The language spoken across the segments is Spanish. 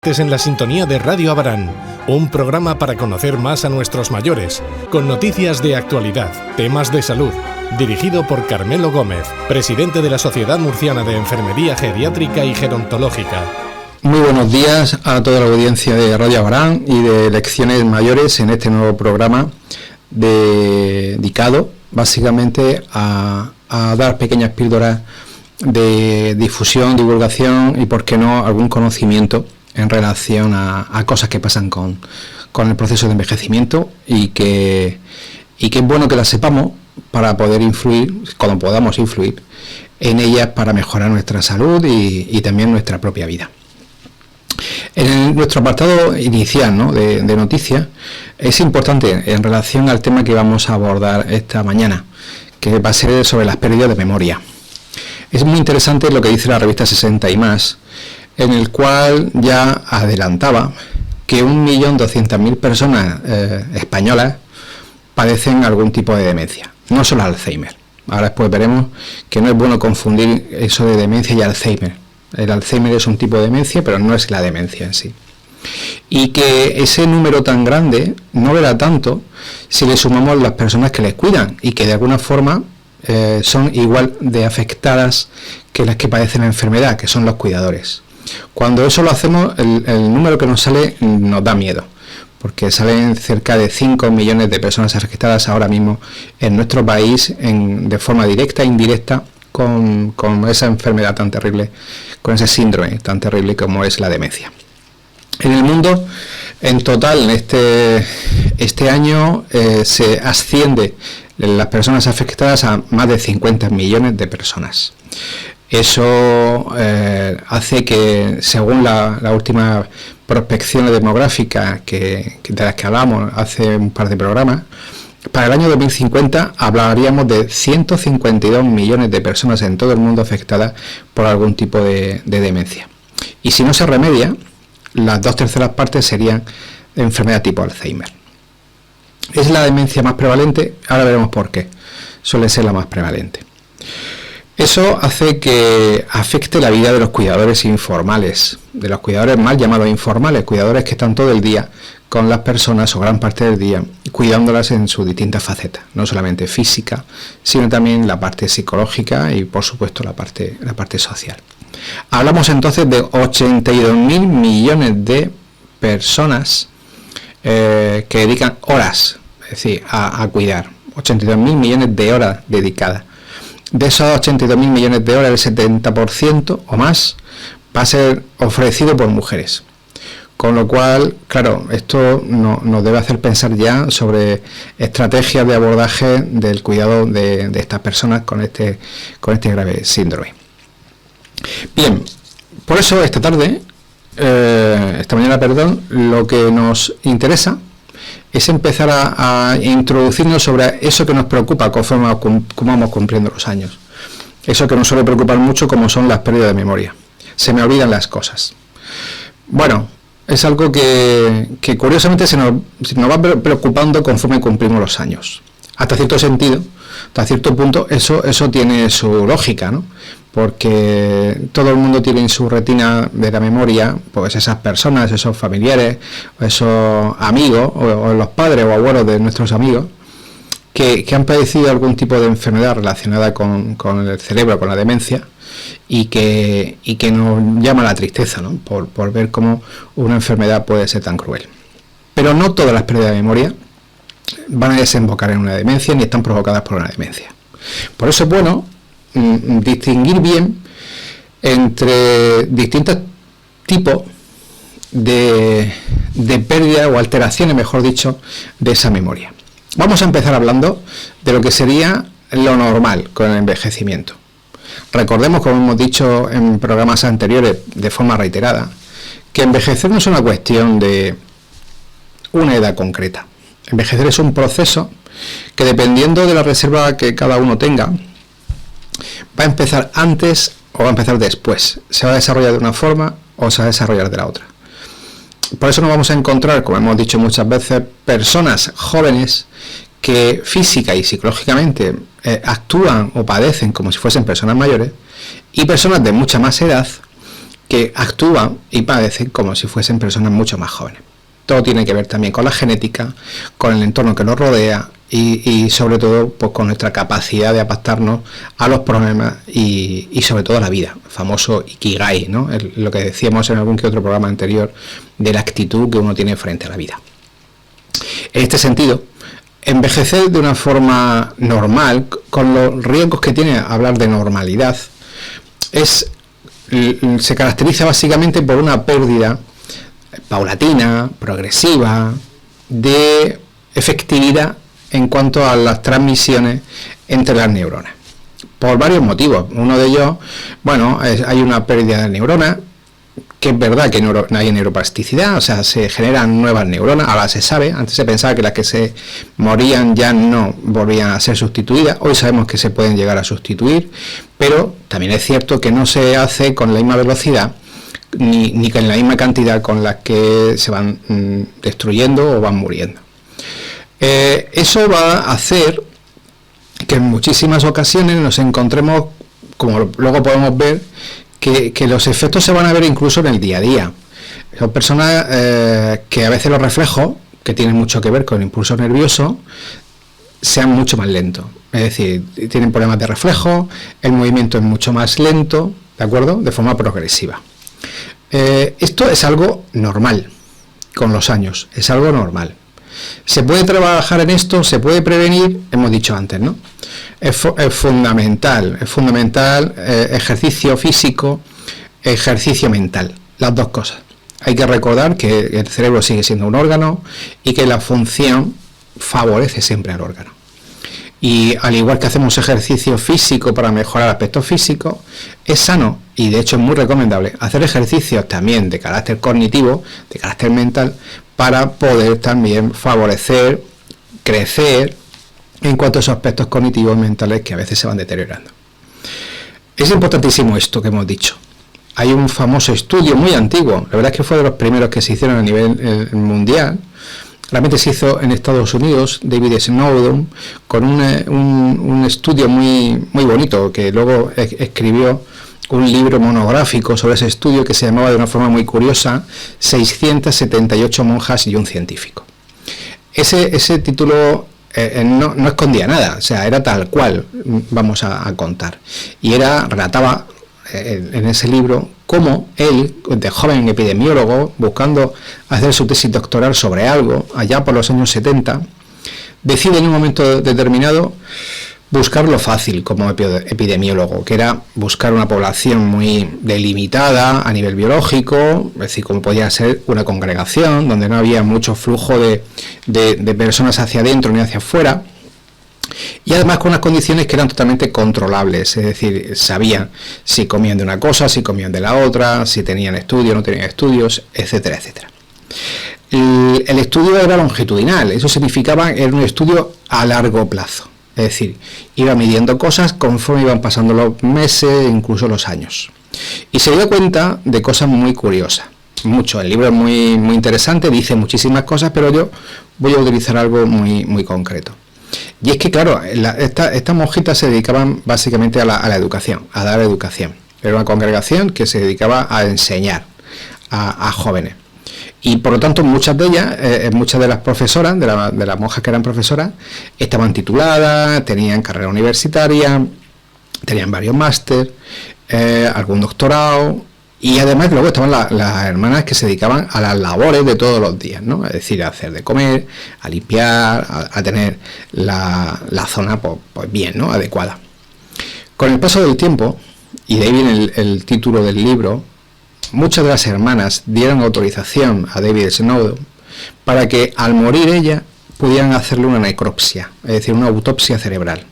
En la sintonía de Radio Abarán, un programa para conocer más a nuestros mayores, con noticias de actualidad, temas de salud, dirigido por Carmelo Gómez, presidente de la Sociedad Murciana de Enfermería Geriátrica y Gerontológica. Muy buenos días a toda la audiencia de Radio Abarán y de Lecciones Mayores en este nuevo programa dedicado básicamente a dar pequeñas píldoras de difusión, divulgación y, por qué no, algún conocimiento en relación a cosas que pasan con el proceso de envejecimiento y que es bueno que las sepamos para poder influir, cuando podamos influir, en ellas para mejorar nuestra salud y también nuestra propia vida. En nuestro apartado inicial, ¿no?, de noticias, es importante en relación al tema que vamos a abordar esta mañana, que va a ser sobre las pérdidas de memoria. Es muy interesante lo que dice la revista 60 y más, en el cual ya adelantaba que 1.200.000 personas españolas padecen algún tipo de demencia, no solo Alzheimer. Ahora después veremos que no es bueno confundir eso de demencia y Alzheimer. El Alzheimer es un tipo de demencia, pero no es la demencia en sí. Y que ese número tan grande no verá tanto si le sumamos las personas que les cuidan y que de alguna forma son igual de afectadas que las que padecen la enfermedad, que son los cuidadores. Cuando eso lo hacemos, el número que nos sale nos da miedo, porque salen cerca de 5 millones de personas afectadas ahora mismo en nuestro país de forma directa e indirecta con esa enfermedad tan terrible, con ese síndrome tan terrible como es la demencia. En el mundo, en total, este año se asciende las personas afectadas a más de 50 millones de personas. Eso hace que, según la última prospección demográfica de las que hablamos hace un par de programas, para el año 2050 hablaríamos de 152 millones de personas en todo el mundo afectadas por algún tipo de demencia. Y si no se remedia, las 2/3 partes serían de enfermedad tipo Alzheimer. ¿Es la demencia más prevalente? Ahora veremos por qué. Suele ser la más prevalente. Eso hace que afecte la vida de los cuidadores informales, de los cuidadores mal llamados informales, cuidadores que están todo el día con las personas o gran parte del día cuidándolas en sus distintas facetas, no solamente física, sino también la parte psicológica y, por supuesto, la parte social. Hablamos entonces de 82.000 millones de personas que dedican horas, es decir, a cuidar, 82.000 millones de horas dedicadas. De esos 82.000 millones de horas, el 70% o más va a ser ofrecido por mujeres. Con lo cual, claro, esto nos debe hacer pensar ya sobre estrategias de abordaje del cuidado de estas personas con este grave síndrome. Bien, por eso esta mañana, lo que nos interesa es empezar a introducirnos sobre eso que nos preocupa conforme vamos cumpliendo los años. Eso que nos suele preocupar mucho, como son las pérdidas de memoria. Se me olvidan las cosas. Bueno, es algo que curiosamente se nos va preocupando conforme cumplimos los años. Hasta cierto sentido, hasta cierto punto, eso tiene su lógica, ¿no? Porque todo el mundo tiene en su retina de la memoria, pues esas personas, esos familiares, esos amigos, o los padres o abuelos de nuestros amigos, que han padecido algún tipo de enfermedad relacionada con el cerebro, con la demencia, y que nos llama la tristeza, ¿no?, por ver cómo una enfermedad puede ser tan cruel. Pero no todas las pérdidas de memoria van a desembocar en una demencia ni están provocadas por una demencia. Por eso es bueno distinguir bien entre distintos tipos de pérdida o alteraciones, mejor dicho, de esa memoria. Vamos a empezar hablando de lo que sería lo normal con el envejecimiento. Recordemos, como hemos dicho en programas anteriores de forma reiterada, que envejecer no es una cuestión de una edad concreta. Envejecer es un proceso que, dependiendo de la reserva que cada uno tenga, va a empezar antes o va a empezar después. Se va a desarrollar de una forma o se va a desarrollar de la otra. Por eso nos vamos a encontrar, como hemos dicho muchas veces, personas jóvenes que física y psicológicamente actúan o padecen como si fuesen personas mayores, y personas de mucha más edad que actúan y padecen como si fuesen personas mucho más jóvenes. Todo tiene que ver también con la genética, con el entorno que nos rodea y sobre todo pues con nuestra capacidad de adaptarnos a los problemas y sobre todo a la vida, el famoso Ikigai, ¿no? Lo que decíamos en algún que otro programa anterior de la actitud que uno tiene frente a la vida. En este sentido, envejecer de una forma normal, con los riesgos que tiene hablar de normalidad, se caracteriza básicamente por una pérdida paulatina, progresiva, de efectividad en cuanto a las transmisiones entre las neuronas. Por varios motivos. Uno de ellos, hay una pérdida de neuronas, que es verdad que no hay neuroplasticidad, o sea, se generan nuevas neuronas, ahora se sabe, antes se pensaba que las que se morían ya no volvían a ser sustituidas, hoy sabemos que se pueden llegar a sustituir, pero también es cierto que no se hace con la misma velocidad, ni con la misma cantidad con las que se van destruyendo o van muriendo. Eso va a hacer que en muchísimas ocasiones nos encontremos, como luego podemos ver, que los efectos se van a ver incluso en el día a día. Son personas que a veces los reflejos, que tienen mucho que ver con el impulso nervioso, sean mucho más lentos. Es decir, tienen problemas de reflejo, el movimiento es mucho más lento, ¿de acuerdo? De forma progresiva. Esto es algo normal con los años, es algo normal. ¿Se puede trabajar en esto? ¿Se puede prevenir? Hemos dicho antes, ¿no? Es fundamental ejercicio físico, ejercicio mental, las dos cosas. Hay que recordar que el cerebro sigue siendo un órgano y que la función favorece siempre al órgano. Y al igual que hacemos ejercicio físico para mejorar aspectos físicos, es sano y de hecho es muy recomendable hacer ejercicios también de carácter cognitivo, de carácter mental, para poder también favorecer, crecer en cuanto a esos aspectos cognitivos y mentales que a veces se van deteriorando. Es importantísimo esto que hemos dicho. Hay un famoso estudio muy antiguo, la verdad es que fue de los primeros que se hicieron a nivel mundial. Realmente se hizo en Estados Unidos, David Snowden, con un estudio muy bonito, que luego escribió un libro monográfico sobre ese estudio que se llamaba de una forma muy curiosa 678 monjas y un científico. Ese título no escondía nada, o sea, era tal cual, vamos a contar. Y relataba en ese libro cómo él, de joven epidemiólogo, buscando hacer su tesis doctoral sobre algo, allá por los años 70, decide en un momento determinado buscar lo fácil como epidemiólogo, que era buscar una población muy delimitada a nivel biológico, es decir, como podía ser una congregación, donde no había mucho flujo de personas hacia adentro ni hacia afuera, y además con unas condiciones que eran totalmente controlables, es decir, sabían si comían de una cosa, si comían de la otra, si tenían estudios, no tenían estudios, etcétera, etcétera. El estudio era longitudinal, eso significaba que era un estudio a largo plazo, es decir, iba midiendo cosas conforme iban pasando los meses, incluso los años. Y se dio cuenta de cosas muy curiosas, mucho. El libro es muy interesante, dice muchísimas cosas, pero yo voy a utilizar algo muy concreto. Y es que, claro, estas monjitas se dedicaban básicamente a la educación, a dar educación. Era una congregación que se dedicaba a enseñar a jóvenes. Y por lo tanto, muchas de ellas, muchas de las profesoras, de las monjas que eran profesoras, estaban tituladas, tenían carrera universitaria, tenían varios máster, algún doctorado. Y además luego estaban las hermanas que se dedicaban a las labores de todos los días, ¿no? Es decir, a hacer de comer, a limpiar, a tener la zona pues bien, ¿no? Adecuada. Con el paso del tiempo, y de ahí viene el título del libro, muchas de las hermanas dieron autorización a David Snowden para que al morir ella pudieran hacerle una necropsia, es decir, una autopsia cerebral,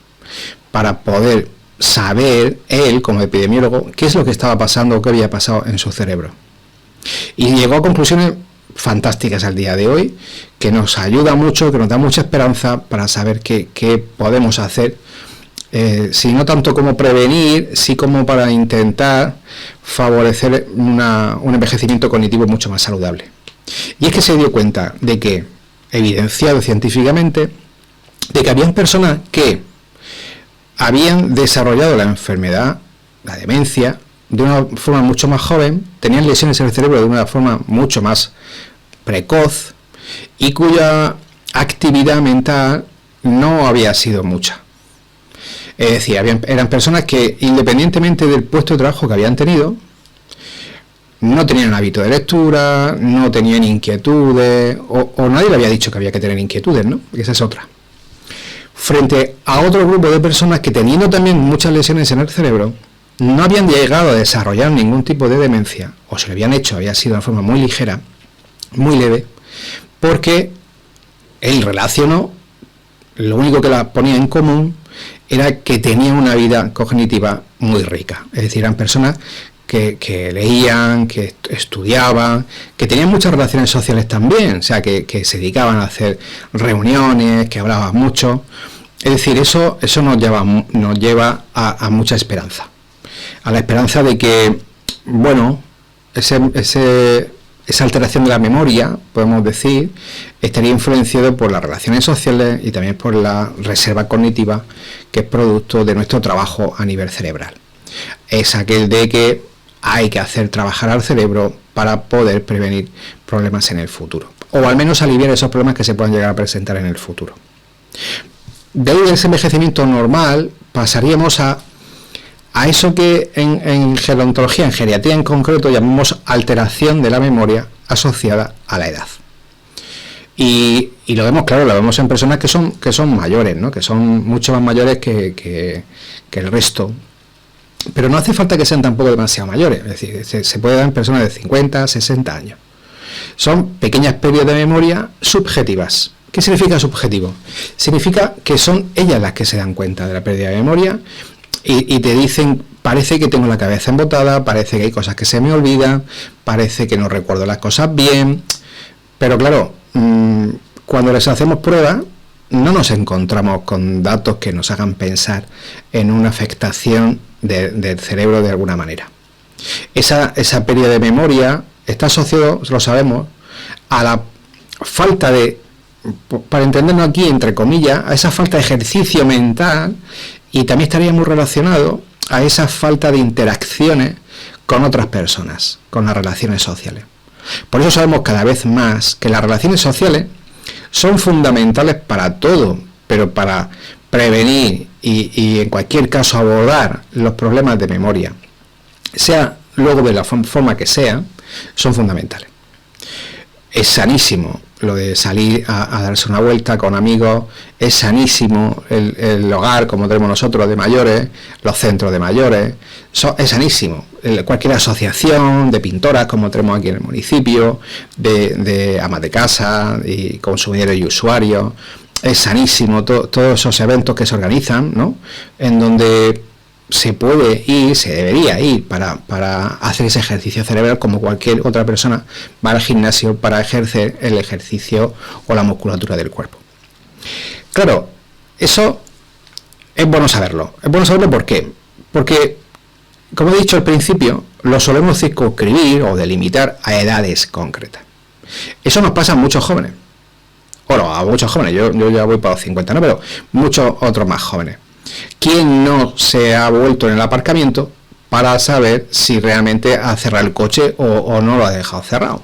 para poder saber él, como epidemiólogo, qué es lo que estaba pasando o qué había pasado en su cerebro. Y llegó a conclusiones fantásticas al día de hoy, que nos ayuda mucho, que nos da mucha esperanza para saber qué podemos hacer, si no tanto como prevenir, sí como para intentar favorecer un envejecimiento cognitivo mucho más saludable. Y es que se dio cuenta de que, evidenciado científicamente, de que habían personas que habían desarrollado la enfermedad, la demencia, de una forma mucho más joven, tenían lesiones en el cerebro de una forma mucho más precoz y cuya actividad mental no había sido mucha. Es decir, eran personas que, independientemente del puesto de trabajo que habían tenido, no tenían un hábito de lectura, no tenían inquietudes, o nadie le había dicho que había que tener inquietudes, ¿no? Esa es otra. Frente a otro grupo de personas que, teniendo también muchas lesiones en el cerebro, no habían llegado a desarrollar ningún tipo de demencia, o se lo habían hecho, había sido de una forma muy ligera, muy leve, porque él relacionó, lo único que la ponía en común era que tenían una vida cognitiva muy rica. Es decir, eran personas que leían, que estudiaban, que tenían muchas relaciones sociales también, o sea, que se dedicaban a hacer reuniones, que hablaban mucho. Es decir, eso nos lleva a mucha esperanza. A la esperanza de que, bueno, esa alteración de la memoria, podemos decir, estaría influenciado por las relaciones sociales y también por la reserva cognitiva, que es producto de nuestro trabajo a nivel cerebral. Es aquel de que hay que hacer trabajar al cerebro para poder prevenir problemas en el futuro, o al menos aliviar esos problemas que se puedan llegar a presentar en el futuro. De ahí, de ese envejecimiento normal, pasaríamos a eso que en gerontología, en geriatría en concreto, llamamos alteración de la memoria asociada a la edad. Y lo vemos, claro, lo vemos en personas que son mayores, ¿no? Que son mucho más mayores que el resto. Pero no hace falta que sean tampoco demasiado mayores, es decir, se puede dar en personas de 50, 60 años. Son pequeñas pérdidas de memoria subjetivas. ¿Qué significa subjetivo? Significa que son ellas las que se dan cuenta de la pérdida de memoria y te dicen, parece que tengo la cabeza embotada, parece que hay cosas que se me olvidan, parece que no recuerdo las cosas bien, pero claro, cuando les hacemos pruebas, no nos encontramos con datos que nos hagan pensar en una afectación del cerebro de alguna manera. Esa pérdida de memoria está asociada, lo sabemos, a la falta de, para entendernos aquí, entre comillas, a esa falta de ejercicio mental, y también estaría muy relacionado a esa falta de interacciones con otras personas, con las relaciones sociales. Por eso sabemos cada vez más que las relaciones sociales son fundamentales para todo, pero para prevenir y en cualquier caso abordar los problemas de memoria, sea luego de la forma que sea, son fundamentales. Es sanísimo lo de salir a darse una vuelta con amigos, es sanísimo el hogar como tenemos nosotros de mayores, los centros de mayores, es sanísimo. Cualquier asociación de pintoras como tenemos aquí en el municipio, de amas de casa y consumidores y usuarios, es sanísimo todos esos eventos que se organizan, ¿no? En donde se puede ir, se debería ir para hacer ese ejercicio cerebral como cualquier otra persona va al gimnasio para ejercer el ejercicio o la musculatura del cuerpo. Claro, eso es bueno saberlo. Es bueno saberlo ¿por qué? Porque, como he dicho al principio, lo solemos circunscribir o delimitar a edades concretas. Eso nos pasa a muchos jóvenes. Bueno, a muchos jóvenes, yo ya voy para los 50, ¿no? Pero muchos otros más jóvenes. ¿Quién no se ha vuelto en el aparcamiento para saber si realmente ha cerrado el coche o no lo ha dejado cerrado?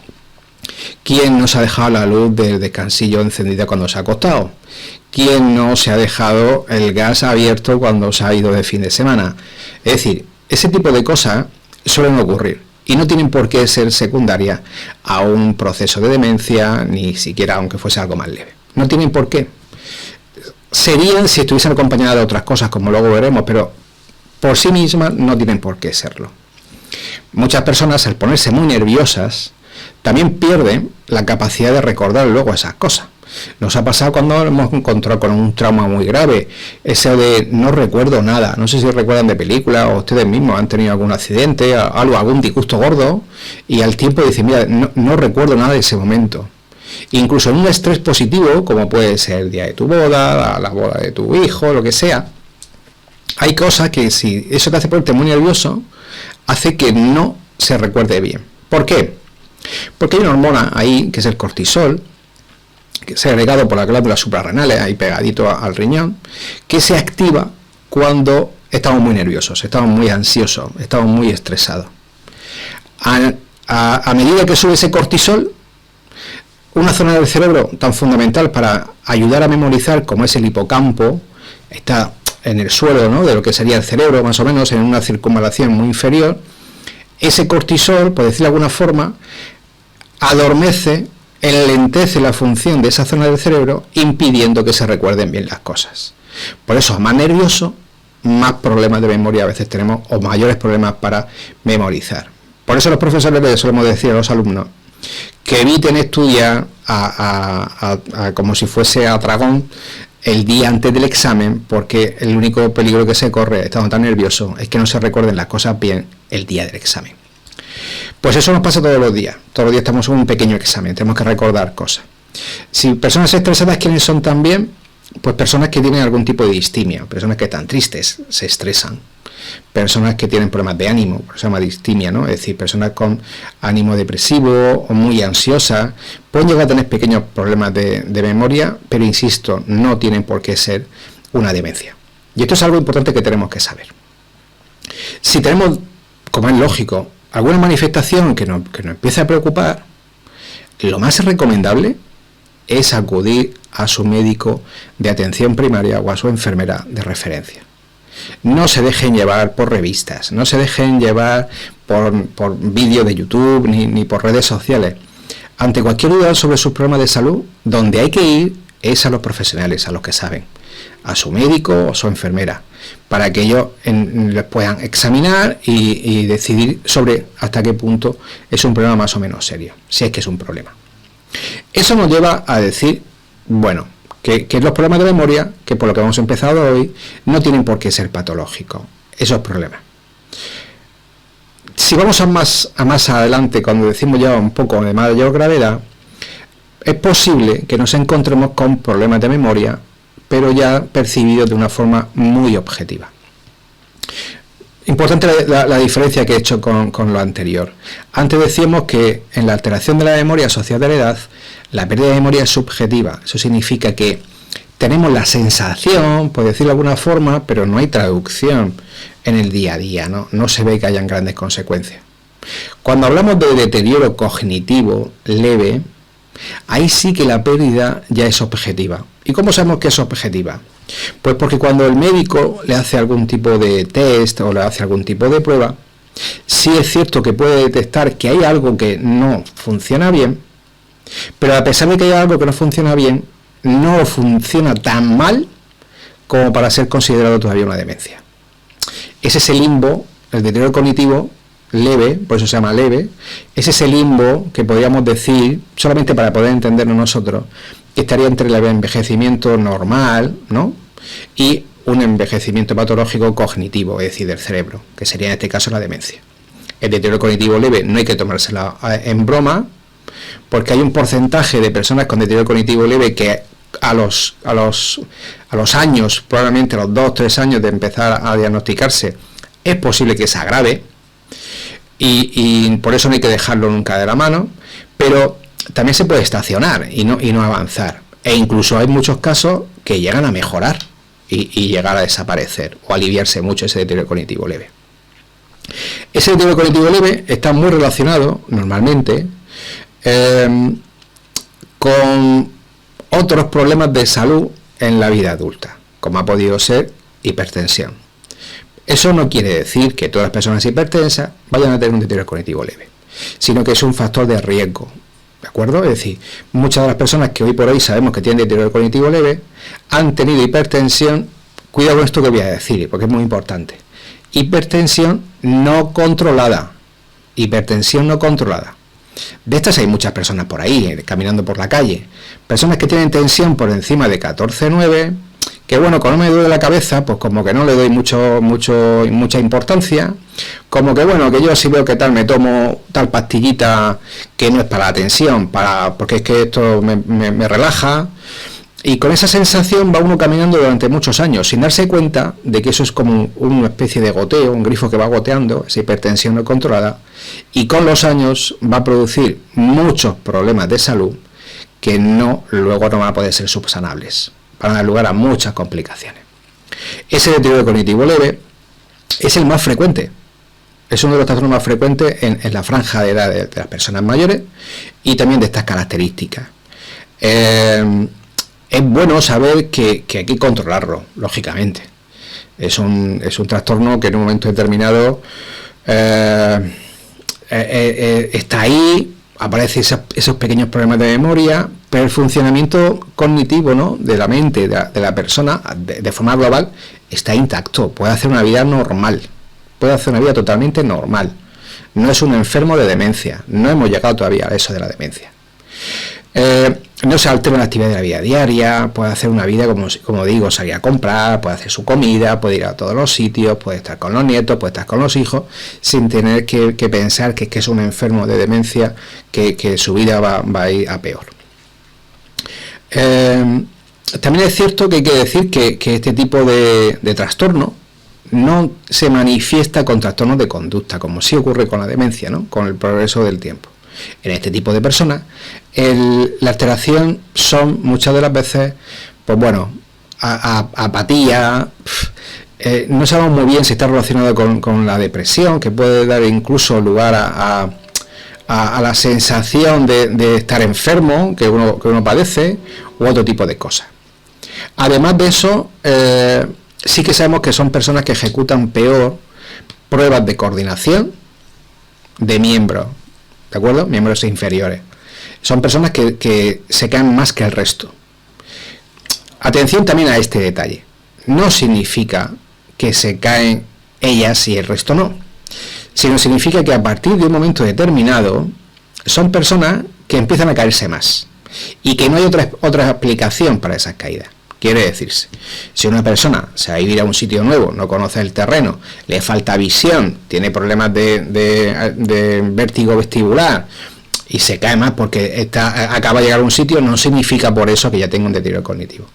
¿Quién no se ha dejado la luz del descansillo encendida cuando se ha acostado? ¿Quién no se ha dejado el gas abierto cuando se ha ido de fin de semana? Es decir, ese tipo de cosas suelen ocurrir y no tienen por qué ser secundarias a un proceso de demencia, ni siquiera aunque fuese algo más leve. No tienen por qué. Serían si estuviesen acompañadas de otras cosas, como luego veremos, pero por sí mismas no tienen por qué serlo. Muchas personas, al ponerse muy nerviosas, también pierden la capacidad de recordar luego esas cosas. Nos ha pasado cuando hemos encontrado con un trauma muy grave, ese de no recuerdo nada. No sé si recuerdan de películas o ustedes mismos han tenido algún accidente, algún disgusto gordo, y al tiempo dicen, mira, no recuerdo nada de ese momento. Incluso en un estrés positivo, como puede ser el día de tu boda, la boda de tu hijo, lo que sea, hay cosas que si eso te hace ponerte muy nervioso, hace que no se recuerde bien. ¿Por qué? Porque hay una hormona ahí, que es el cortisol, que es segregado por las glándulas suprarrenales, ahí pegadito al riñón, que se activa cuando estamos muy nerviosos, estamos muy ansiosos, estamos muy estresados. A medida que sube ese cortisol, una zona del cerebro tan fundamental para ayudar a memorizar como es el hipocampo, está en el suelo, ¿no?, de lo que sería el cerebro, más o menos en una circunvalación muy inferior. Ese cortisol, por decirlo de alguna forma, adormece, enlentece la función de esa zona del cerebro, impidiendo que se recuerden bien las cosas. Por eso, más nervioso, más problemas de memoria a veces tenemos, o mayores problemas para memorizar. Por eso los profesores les solemos decir a los alumnos que eviten estudiar como si fuese a dragón el día antes del examen, porque el único peligro que se corre, estando tan nervioso, es que no se recuerden las cosas bien el día del examen. Pues eso nos pasa todos los días estamos en un pequeño examen, tenemos que recordar cosas. Si personas estresadas, ¿quiénes son también? Pues personas que tienen algún tipo de distimia, personas que están tristes, se estresan, personas que tienen problemas de ánimo, por eso se llama distimia, ¿no? Es decir, personas con ánimo depresivo o muy ansiosas, pueden llegar a tener pequeños problemas de memoria, pero insisto, no tienen por qué ser una demencia. Y esto es algo importante que tenemos que saber. Si tenemos, como es lógico, alguna manifestación que nos empiece a preocupar, lo más recomendable es acudir a su médico de atención primaria o a su enfermera de referencia. No se dejen llevar por revistas, no se dejen llevar por vídeos de YouTube ni por redes sociales. Ante cualquier duda sobre sus problemas de salud, donde hay que ir es a los profesionales, a los que saben, a su médico o su enfermera, para que ellos les puedan examinar y decidir sobre hasta qué punto es un problema más o menos serio, si es que es un problema. Eso nos lleva a decir, bueno, que los problemas de memoria, que por lo que hemos empezado hoy, no tienen por qué ser patológicos, esos problemas. Si vamos a más adelante, cuando decimos ya un poco de mayor gravedad, es posible que nos encontremos con problemas de memoria, pero ya percibidos de una forma muy objetiva. Importante la diferencia que he hecho con lo anterior. Antes decíamos que en la alteración de la memoria asociada a la edad, la pérdida de memoria es subjetiva. Eso significa que tenemos la sensación, por decirlo de alguna forma, pero no hay traducción en el día a día, no se ve que hayan grandes consecuencias. Cuando hablamos de deterioro cognitivo leve, ahí sí que la pérdida ya es objetiva. ¿Y cómo sabemos que es objetiva? Pues porque cuando el médico le hace algún tipo de test o le hace algún tipo de prueba, sí es cierto que puede detectar que hay algo que no funciona bien, pero a pesar de que hay algo que no funciona bien, no funciona tan mal como para ser considerado todavía una demencia. Es ese limbo, el deterioro cognitivo leve, por eso se llama leve, es ese limbo que podríamos decir, solamente para poder entenderlo nosotros, que estaría entre el envejecimiento normal, ¿no?, y un envejecimiento patológico cognitivo, es decir, del cerebro, que sería en este caso la demencia. El deterioro cognitivo leve no hay que tomársela en broma, porque hay un porcentaje de personas con deterioro cognitivo leve que a los años, probablemente a los 2-3 años de empezar a diagnosticarse, es posible que se agrave, y por eso no hay que dejarlo nunca de la mano, pero también se puede estacionar y no avanzar, e incluso hay muchos casos que llegan a mejorar y llegar a desaparecer o aliviarse mucho ese deterioro cognitivo leve. Ese deterioro cognitivo leve está muy relacionado normalmente con otros problemas de salud en la vida adulta, como ha podido ser hipertensión. Eso no quiere decir que todas las personas hipertensas vayan a tener un deterioro cognitivo leve, sino que es un factor de riesgo, ¿de acuerdo? Es decir, muchas de las personas que hoy por hoy sabemos que tienen deterioro cognitivo leve han tenido hipertensión. Cuidado con esto que voy a decir, porque es muy importante. Hipertensión no controlada. Hipertensión no controlada. De estas hay muchas personas por ahí, caminando por la calle. Personas que tienen tensión por encima de 14,9, que bueno, como no me duele la cabeza, pues como que no le doy mucha importancia, como que bueno, que yo si veo que tal me tomo tal pastillita que no es para la tensión, porque es que esto me relaja, y con esa sensación va uno caminando durante muchos años, sin darse cuenta de que eso es como una especie de goteo, un grifo que va goteando, esa hipertensión no controlada, y con los años va a producir muchos problemas de salud que luego no van a poder ser subsanables, van a dar lugar a muchas complicaciones. Ese deterioro cognitivo leve es el más frecuente. Es uno de los trastornos más frecuentes en la franja de edad de las personas mayores y también de estas características. Es bueno saber que hay que controlarlo, lógicamente. Es un trastorno que en un momento determinado está ahí, aparecen esos pequeños problemas de memoria, pero el funcionamiento cognitivo, ¿no?, de la mente, de la persona, de forma global, está intacto. Puede hacer una vida normal, puede hacer una vida totalmente normal. No es un enfermo de demencia, no hemos llegado todavía a eso de la demencia. No se altera la actividad de la vida diaria, puede hacer una vida, como digo, salir a comprar, puede hacer su comida, puede ir a todos los sitios, puede estar con los nietos, puede estar con los hijos, sin tener que pensar que es un enfermo de demencia, que su vida va a ir a peor. También es cierto que hay que decir que este tipo de trastorno no se manifiesta con trastornos de conducta, como sí ocurre con la demencia, ¿no?, con el progreso del tiempo. En este tipo de personas, la alteración son muchas de las veces, pues bueno, apatía. No sabemos muy bien si está relacionado con la depresión, que puede dar incluso lugar a la sensación de estar enfermo que uno padece, u otro tipo de cosas. Además de eso, sí que sabemos que son personas que ejecutan peor pruebas de coordinación de miembros, ¿de acuerdo? Miembros inferiores. Son personas que se caen más que el resto. Atención también a este detalle. No significa que se caen ellas y el resto no, sino significa que a partir de un momento determinado son personas que empiezan a caerse más y que no hay otra explicación para esas caídas. Quiere decirse, si una persona se va a vivir a un sitio nuevo, no conoce el terreno, le falta visión, tiene problemas de vértigo vestibular y se cae más porque acaba de llegar a un sitio, no significa por eso que ya tenga un deterioro cognitivo.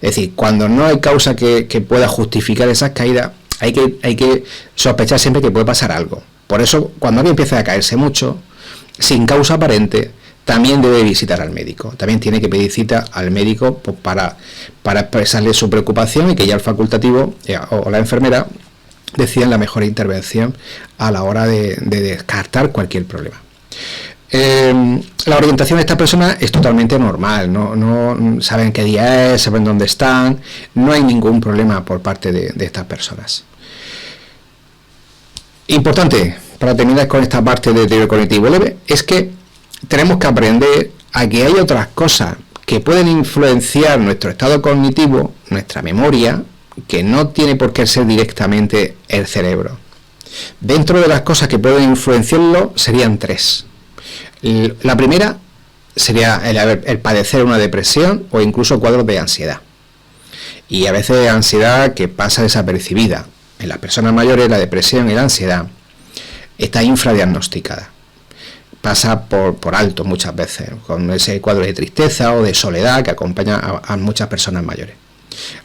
Es decir, cuando no hay causa que pueda justificar esas caídas, hay que sospechar siempre que puede pasar algo. Por eso, cuando alguien empieza a caerse mucho, sin causa aparente, también debe visitar al médico. También tiene que pedir cita al médico, pues, para expresarle su preocupación y que ya el facultativo o la enfermera decidan la mejor intervención a la hora de descartar cualquier problema. La orientación de estas personas es totalmente normal, no saben qué día es, saben dónde están, no hay ningún problema por parte de estas personas. Importante, para terminar con esta parte de deterioro cognitivo leve, es que tenemos que aprender a que hay otras cosas que pueden influenciar nuestro estado cognitivo, nuestra memoria, que no tiene por qué ser directamente el cerebro. Dentro de las cosas que pueden influenciarlo serían tres. La primera sería el padecer una depresión o incluso cuadros de ansiedad. Y a veces ansiedad que pasa desapercibida. En las personas mayores la depresión y la ansiedad está infradiagnosticada. Pasa por alto muchas veces, con ese cuadro de tristeza o de soledad que acompaña a muchas personas mayores.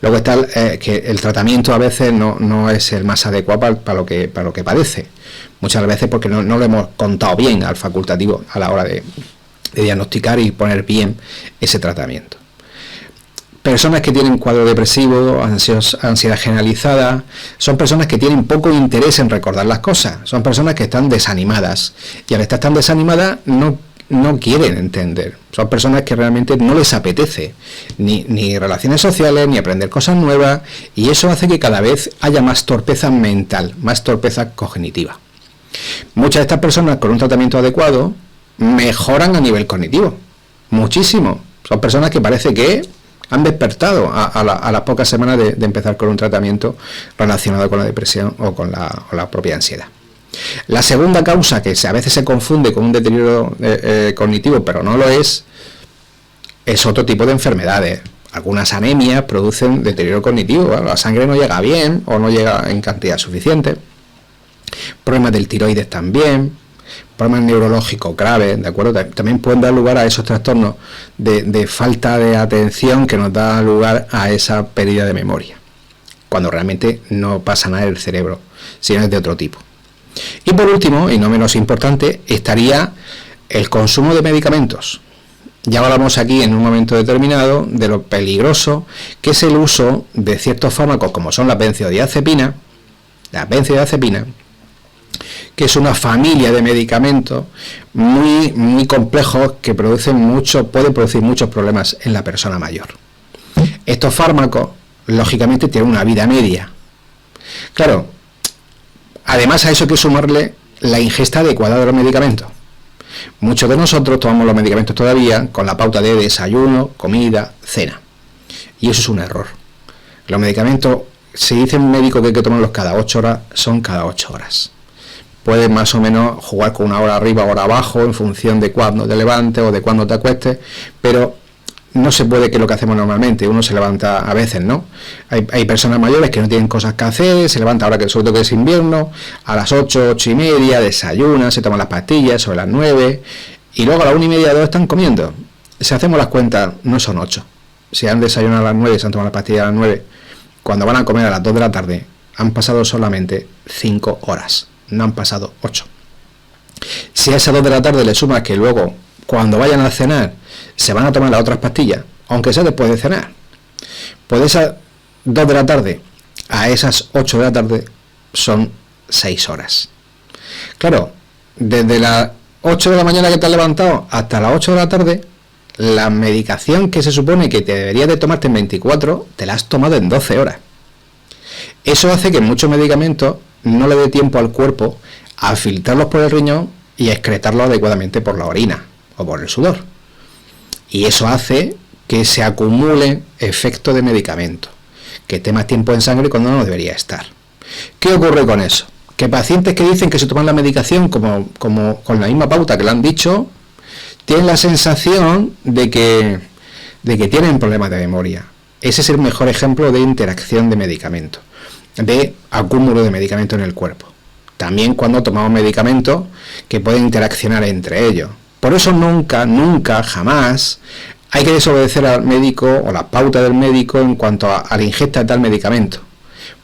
Luego está que el tratamiento a veces no es el más adecuado para lo que padece, muchas veces porque no lo hemos contado bien al facultativo a la hora de diagnosticar y poner bien ese tratamiento. Personas que tienen cuadro depresivo, ansiedad generalizada, son personas que tienen poco interés en recordar las cosas, son personas que están desanimadas y al estar tan desanimadas no quieren entender, son personas que realmente no les apetece ni relaciones sociales, ni aprender cosas nuevas, y eso hace que cada vez haya más torpeza mental, más torpeza cognitiva. Muchas de estas personas con un tratamiento adecuado mejoran a nivel cognitivo, muchísimo. Son personas que parece que han despertado a las pocas semanas de empezar con un tratamiento relacionado con la depresión o con la propia ansiedad. La segunda causa, que a veces se confunde con un deterioro cognitivo, pero no lo es otro tipo de enfermedades. Algunas anemias producen deterioro cognitivo, ¿vale? La sangre no llega bien o no llega en cantidad suficiente. Problemas del tiroides también. Problemas neurológicos graves, ¿de acuerdo? También pueden dar lugar a esos trastornos de falta de atención que nos da lugar a esa pérdida de memoria, cuando realmente no pasa nada en el cerebro, sino es de otro tipo. Y por último, y no menos importante, estaría el consumo de medicamentos. Ya hablamos aquí en un momento determinado de lo peligroso que es el uso de ciertos fármacos como son la benzodiazepina, las benzodiazepinas, que es una familia de medicamentos muy, muy complejos que pueden producir muchos problemas en la persona mayor. Estos fármacos, lógicamente, tienen una vida media. Claro, además a eso hay que sumarle la ingesta adecuada de los medicamentos. Muchos de nosotros tomamos los medicamentos todavía con la pauta de desayuno, comida, cena. Y eso es un error. Los medicamentos, si dice un médico que hay que tomarlos cada 8 horas, son cada 8 horas. Puedes más o menos jugar con una hora arriba o hora abajo en función de cuándo te levantes o de cuándo te acuestes, pero no se puede, que es lo que hacemos normalmente. Uno se levanta a veces, ¿no? Hay personas mayores que no tienen cosas que hacer, se levanta ahora que sobre todo que es invierno, a las 8, 8 y media, desayunan, se toman las pastillas sobre las 9, y luego a las 1 y media, 2 están comiendo. Si hacemos las cuentas, no son 8. Si han desayunado a las 9, se han tomado las pastillas a las 9, cuando van a comer a las 2 de la tarde, han pasado solamente 5 horas. No han pasado 8. Si a esas 2 de la tarde le sumas que luego, cuando vayan a cenar, se van a tomar las otras pastillas, aunque sea después de cenar, pues de esas 2 de la tarde a esas 8 de la tarde son 6 horas. Claro, desde las 8 de la mañana que te has levantado hasta las 8 de la tarde, la medicación que se supone que te deberías de tomarte en 24, te la has tomado en 12 horas. Eso hace que muchos medicamentos no le dé tiempo al cuerpo a filtrarlos por el riñón y a excretarlos adecuadamente por la orina o por el sudor. Y eso hace que se acumule efecto de medicamento, que esté más tiempo en sangre cuando no debería estar. ¿Qué ocurre con eso? Que pacientes que dicen que se toman la medicación como con la misma pauta que le han dicho, tienen la sensación de que tienen problemas de memoria. Ese es el mejor ejemplo de interacción de medicamentos, de acúmulo de medicamentos en el cuerpo. También cuando tomamos medicamentos que pueden interaccionar entre ellos. Por eso nunca, jamás hay que desobedecer al médico o las pautas del médico en cuanto a la ingesta de tal medicamento.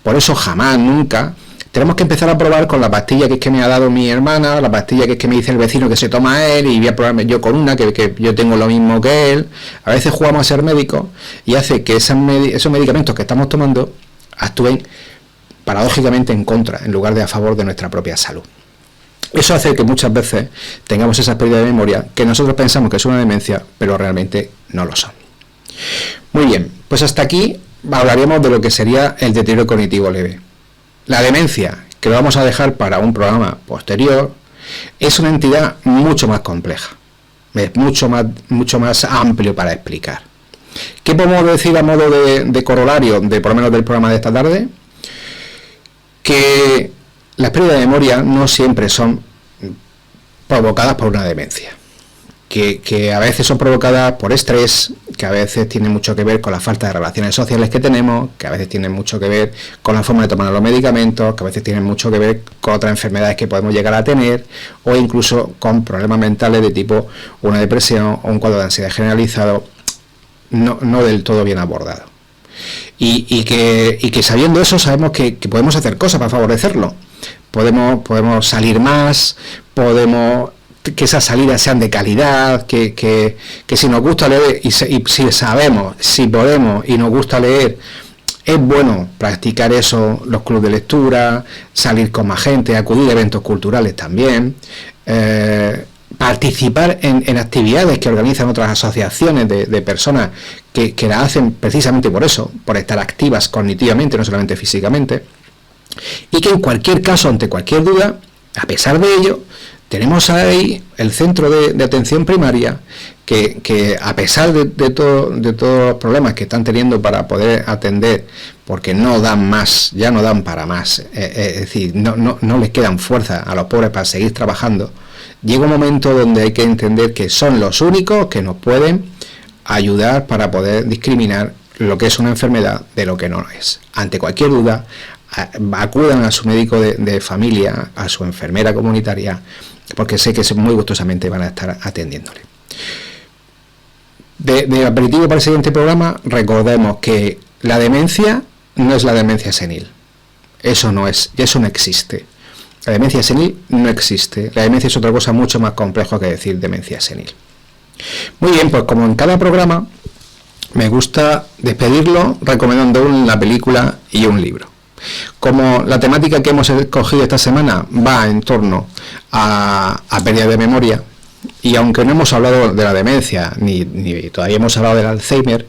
Por eso jamás, nunca, tenemos que empezar a probar con la pastilla que es que me ha dado mi hermana, la pastilla que es que me dice el vecino que se toma él, y voy a probarme yo con una que yo tengo lo mismo que él. A veces jugamos a ser médicos y hace que esos medicamentos que estamos tomando actúen paradójicamente en contra, en lugar de a favor de nuestra propia salud. Eso hace que muchas veces tengamos esas pérdidas de memoria que nosotros pensamos que es una demencia, pero realmente no lo son. Muy bien, pues hasta aquí hablaríamos de lo que sería el deterioro cognitivo leve. La demencia, que lo vamos a dejar para un programa posterior, es una entidad mucho más compleja, es mucho más amplio para explicar. ¿Qué podemos decir a modo de corolario, por lo menos del programa de esta tarde? Que las pérdidas de memoria no siempre son provocadas por una demencia, que a veces son provocadas por estrés, que a veces tienen mucho que ver con la falta de relaciones sociales que tenemos, que a veces tienen mucho que ver con la forma de tomar los medicamentos, que a veces tienen mucho que ver con otras enfermedades que podemos llegar a tener, o incluso con problemas mentales de tipo una depresión o un cuadro de ansiedad generalizado no del todo bien abordado. Y que sabiendo eso sabemos que podemos hacer cosas para favorecerlo. Podemos salir más, que esas salidas sean de calidad, que si nos gusta leer y si sabemos, si podemos y nos gusta leer, es bueno practicar eso, los clubes de lectura, salir con más gente, acudir a eventos culturales también, participar en actividades que organizan otras asociaciones de personas que la hacen precisamente por eso, por estar activas cognitivamente, no solamente físicamente, y que en cualquier caso, ante cualquier duda, a pesar de ello, tenemos ahí el centro de atención primaria que a pesar de todos los problemas que están teniendo para poder atender, porque no dan más, ya no dan para más, es decir, no les quedan fuerzas a los pobres para seguir trabajando, llega un momento donde hay que entender que son los únicos que nos pueden ayudar para poder discriminar lo que es una enfermedad de lo que no es. Ante cualquier duda, acudan a su médico de familia, a su enfermera comunitaria, porque sé que muy gustosamente van a estar atendiéndole. De aperitivo para el siguiente programa, recordemos que la demencia no es la demencia senil. Eso no existe. La demencia senil no existe. La demencia es otra cosa mucho más compleja que decir demencia senil. Muy bien, pues como en cada programa, me gusta despedirlo recomendando una película y un libro. Como la temática que hemos escogido esta semana va en torno a pérdida de memoria, y aunque no hemos hablado de la demencia, ni todavía hemos hablado del Alzheimer,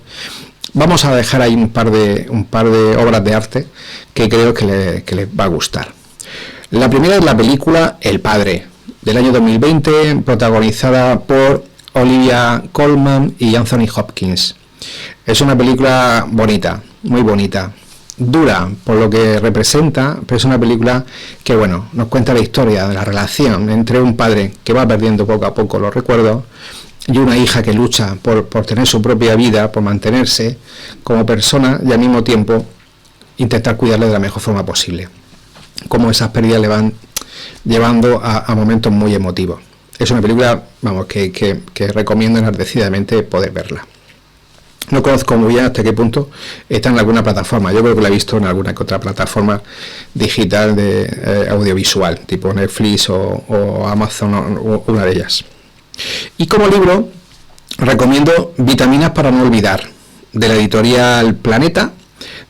vamos a dejar ahí un par de obras de arte que creo que les va a gustar. La primera es la película El Padre, del año 2020, protagonizada por Olivia Colman y Anthony Hopkins. Es una película bonita, muy bonita, dura por lo que representa, pero es una película que, bueno, nos cuenta la historia de la relación entre un padre que va perdiendo poco a poco los recuerdos y una hija que lucha por tener su propia vida, por mantenerse como persona y al mismo tiempo intentar cuidarle de la mejor forma posible. Cómo esas pérdidas le van llevando a momentos muy emotivos. Es una película, vamos, que recomiendo enardecidamente poder verla. No conozco muy bien hasta qué punto está en alguna plataforma. Yo creo que la he visto en alguna que otra plataforma digital de audiovisual, tipo Netflix o Amazon, o una de ellas. Y como libro, recomiendo Vitaminas para no olvidar, de la editorial Planeta,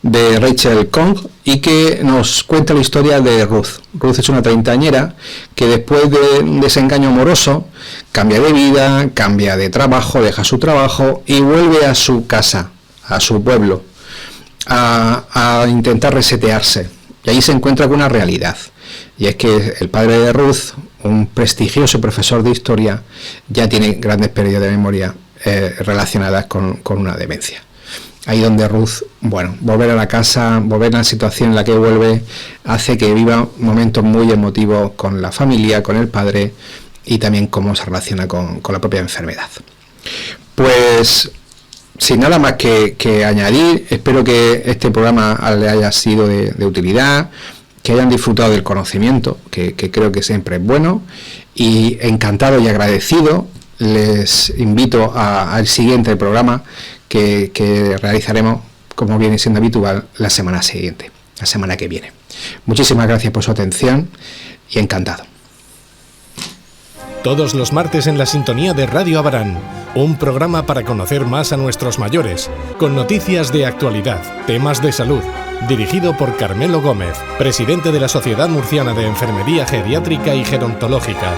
de Rachel Kong, y que nos cuenta la historia de Ruth. Ruth es una treintañera que después de un desengaño amoroso cambia de vida, cambia de trabajo, deja su trabajo y vuelve a su casa, a su pueblo, a intentar resetearse. Y ahí se encuentra con una realidad, y es que el padre de Ruth, un prestigioso profesor de historia, ya tiene grandes pérdidas de memoria relacionadas con una demencia. Ahí donde Ruth, bueno, volver a la casa, volver a la situación en la que vuelve, hace que viva momentos muy emotivos con la familia, con el padre, y también cómo se relaciona con la propia enfermedad. Pues sin nada más que añadir, espero que este programa le haya sido de utilidad, que hayan disfrutado del conocimiento, que creo que siempre es bueno, y encantado y agradecido les invito al siguiente programa que realizaremos, como viene siendo habitual, la semana siguiente, la semana que viene. Muchísimas gracias por su atención y encantado. Todos los martes en la sintonía de Radio Abarán, un programa para conocer más a nuestros mayores, con noticias de actualidad, temas de salud, dirigido por Carmelo Gómez, presidente de la Sociedad Murciana de Enfermería Geriátrica y Gerontológica.